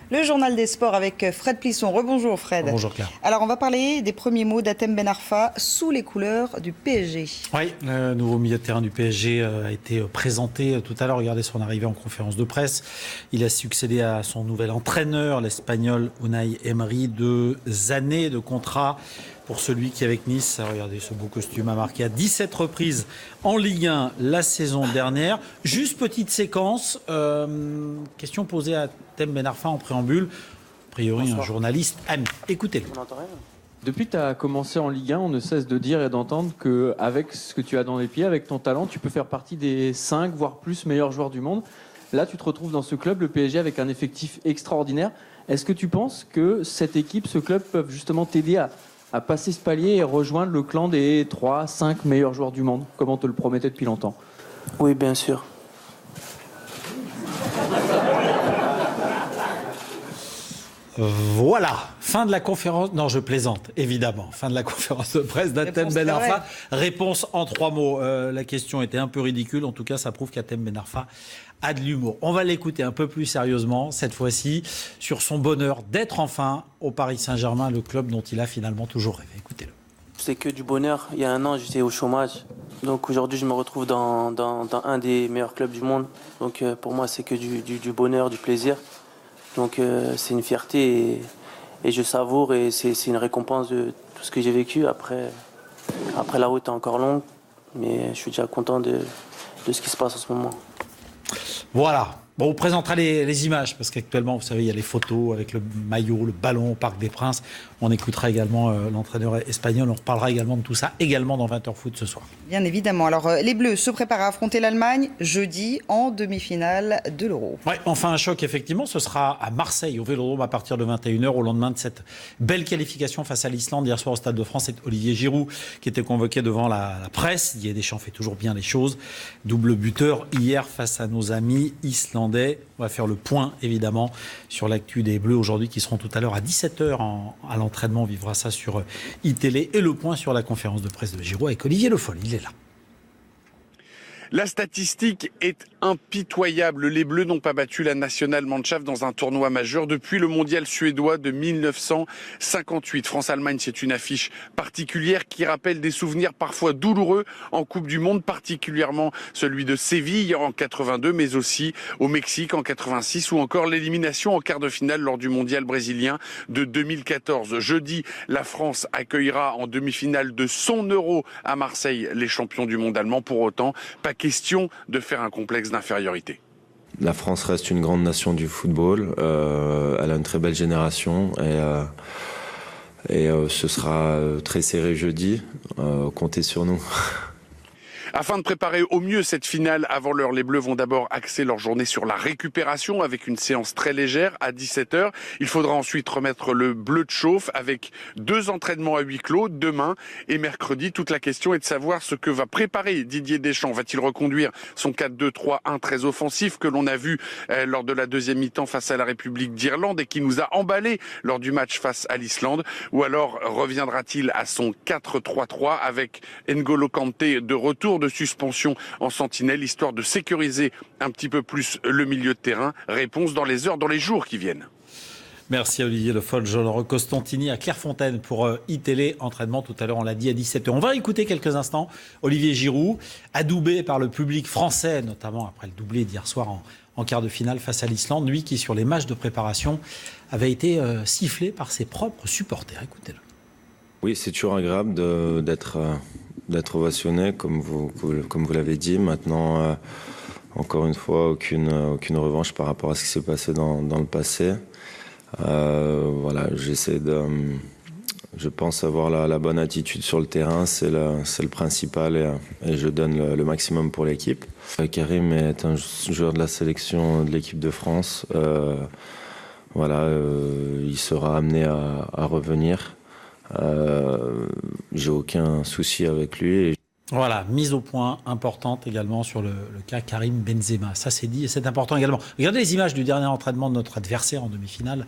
Le journal des sports avec Fred Plisson. Rebonjour Fred. Bonjour Claire. Alors on va parler des premiers mots d'Hatem Ben Arfa sous les couleurs du PSG. Oui, le nouveau milieu de terrain du PSG a été présenté tout à l'heure. Regardez son arrivée en conférence de presse. Il a succédé à son nouvel entraîneur, l'Espagnol Unai Emery. 2 années de contrat pour celui qui, avec Nice, regardez ce beau costume, a marqué à 17 reprises en Ligue 1 la saison dernière. Juste petite séquence. Question posée à Hatem Ben Arfa en préambule. A priori, un journaliste ami. Écoutez-le. Depuis que tu as commencé en Ligue 1, on ne cesse de dire et d'entendre qu'avec ce que tu as dans les pieds, avec ton talent, tu peux faire partie des 5, voire plus meilleurs joueurs du monde. Là, tu te retrouves dans ce club, le PSG, avec un effectif extraordinaire. Est-ce que tu penses que cette équipe, ce club, peuvent justement t'aider à passer ce palier et rejoindre le clan des 3, 5 meilleurs joueurs du monde, comme on te le promettait depuis longtemps? Oui, bien sûr. Voilà, fin de la conférence. Non, je plaisante, évidemment. Fin de la conférence de presse d'Hatem Ben Arfa. Réponse en 3 mots. La question était un peu ridicule. En tout cas, ça prouve qu'Hatem Ben Arfa a de l'humour. On va l'écouter un peu plus sérieusement, cette fois-ci, sur son bonheur d'être enfin au Paris Saint-Germain, le club dont il a finalement toujours rêvé. Écoutez-le. C'est que du bonheur. Il y a un an, j'étais au chômage. Donc aujourd'hui, je me retrouve dans un des meilleurs clubs du monde. Donc pour moi, c'est que du bonheur, du plaisir. Donc c'est une fierté et je savoure et c'est une récompense de tout ce que j'ai vécu. Après la route est encore longue, mais je suis déjà content de ce qui se passe en ce moment. Voilà. Bon, on présentera les images, parce qu'actuellement, vous savez, il y a les photos avec le maillot, le ballon au Parc des Princes. On écoutera également l'entraîneur espagnol. On reparlera également de tout ça, également dans 20h Foot ce soir. Bien évidemment. Alors, les Bleus se préparent à affronter l'Allemagne jeudi en demi-finale de l'Euro. Ouais, enfin un choc, effectivement. Ce sera à Marseille, au Vélodrome, à partir de 21h, au lendemain de cette belle qualification face à l'Islande. Hier soir, au Stade de France, c'est Olivier Giroud qui était convoqué devant la presse. Didier Deschamps fait toujours bien les choses. Double buteur hier face à nos amis islandais. On va faire le point, évidemment, sur l'actu des Bleus aujourd'hui, qui seront tout à l'heure à 17h à l'entraînement. On vivra ça sur iTélé. Et le point sur la conférence de presse de Giroud avec Olivier Le Foll. Il est là. La statistique est impitoyable. Les Bleus n'ont pas battu la Nationalmannschaft dans un tournoi majeur depuis le mondial suédois de 1958. France-Allemagne, c'est une affiche particulière qui rappelle des souvenirs parfois douloureux en Coupe du Monde, particulièrement celui de Séville en 82, mais aussi au Mexique en 86 ou encore l'élimination en quart de finale lors du mondial brésilien de 2014. Jeudi, la France accueillera en demi-finale de son Euro à Marseille les champions du monde allemand. Pour autant, pas question de faire un complexe d'infériorité. La France reste une grande nation du football. Elle a une très belle génération et ce sera très serré jeudi. Comptez sur nous. Afin de préparer au mieux cette finale avant l'heure, les Bleus vont d'abord axer leur journée sur la récupération avec une séance très légère à 17h. Il faudra ensuite remettre le bleu de chauffe avec 2 entraînements à huis clos demain et mercredi. Toute la question est de savoir ce que va préparer Didier Deschamps. Va-t-il reconduire son 4-2-3-1 très offensif que l'on a vu lors de la deuxième mi-temps face à la République d'Irlande et qui nous a emballé lors du match face à l'Islande? Ou alors reviendra-t-il à son 4-3-3 avec N'Golo Kanté de retour de suspension en sentinelle, histoire de sécuriser un petit peu plus le milieu de terrain? Réponse dans les heures, dans les jours qui viennent. Merci Olivier Le Foll. Jean-Laurent Costantini à Clairefontaine pour iTélé. Entraînement tout à l'heure, on l'a dit, à 17h. On va écouter quelques instants Olivier Giroud, adoubé par le public français, notamment après le doublé d'hier soir en quart de finale face à l'Islande. Lui qui, sur les matchs de préparation, avait été sifflé par ses propres supporters. Écoutez-le. Oui, c'est toujours agréable d'être ovationné, comme vous l'avez dit. Maintenant, encore une fois, aucune revanche par rapport à ce qui s'est passé dans le passé. Voilà, je pense avoir la bonne attitude sur le terrain, c'est le principal et je donne le maximum pour l'équipe. Karim est un joueur de la sélection de l'équipe de France. Voilà, il sera amené à revenir. J'ai aucun souci avec lui. Voilà, mise au point importante également sur le cas Karim Benzema. Ça c'est dit et c'est important également. Regardez les images du dernier entraînement de notre adversaire en demi-finale.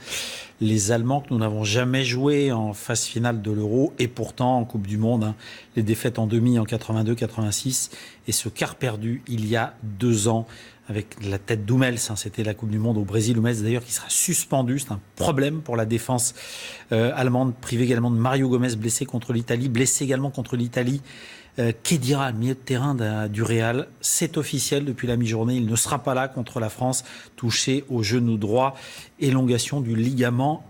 Les Allemands que nous n'avons jamais joué en phase finale de l'Euro et pourtant en Coupe du Monde. Hein, les défaites en demi en 82, 86 et ce quart perdu il y a 2 ans avec la tête d'Hummels. C'était la Coupe du Monde au Brésil. Hummels d'ailleurs qui sera suspendu. C'est un problème pour la défense allemande, privée également de Mario Gomez, blessé contre l'Italie, blessé également contre l'Italie. Khedira, milieu de terrain du Real, c'est officiel depuis la mi-journée. Il ne sera pas là contre la France, touché au genou droit, élongation du ligament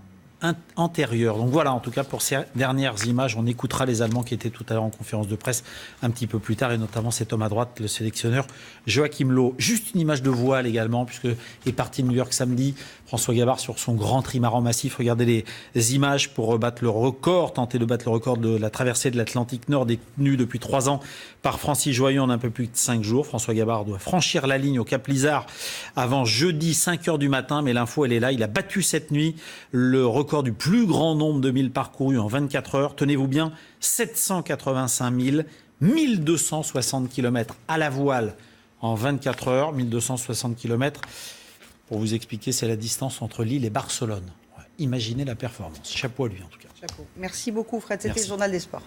antérieur. Donc voilà, en tout cas pour ces dernières images, on écoutera les Allemands qui étaient tout à l'heure en conférence de presse un petit peu plus tard, et notamment cet homme à droite, le sélectionneur Joachim Löw. Juste une image de voile également, puisque est parti de New York samedi, François Gabard sur son grand trimaran massif. Regardez les images pour battre le record, tenter de battre le record de la traversée de l'Atlantique Nord détenue depuis 3 ans par Francis Joyon en un peu plus de 5 jours. François Gabard doit franchir la ligne au Cap Lizard avant jeudi 5h du matin, mais l'info elle est là. Il a battu cette nuit le record du plus grand nombre de milles parcourus en 24 heures. Tenez-vous bien, 785 000, 1260 km à la voile en 24 heures. 1260 km, pour vous expliquer, c'est la distance entre Lille et Barcelone. Imaginez la performance. Chapeau à lui en tout cas. Chapeau. Merci beaucoup Fred, c'était le Journal des Sports.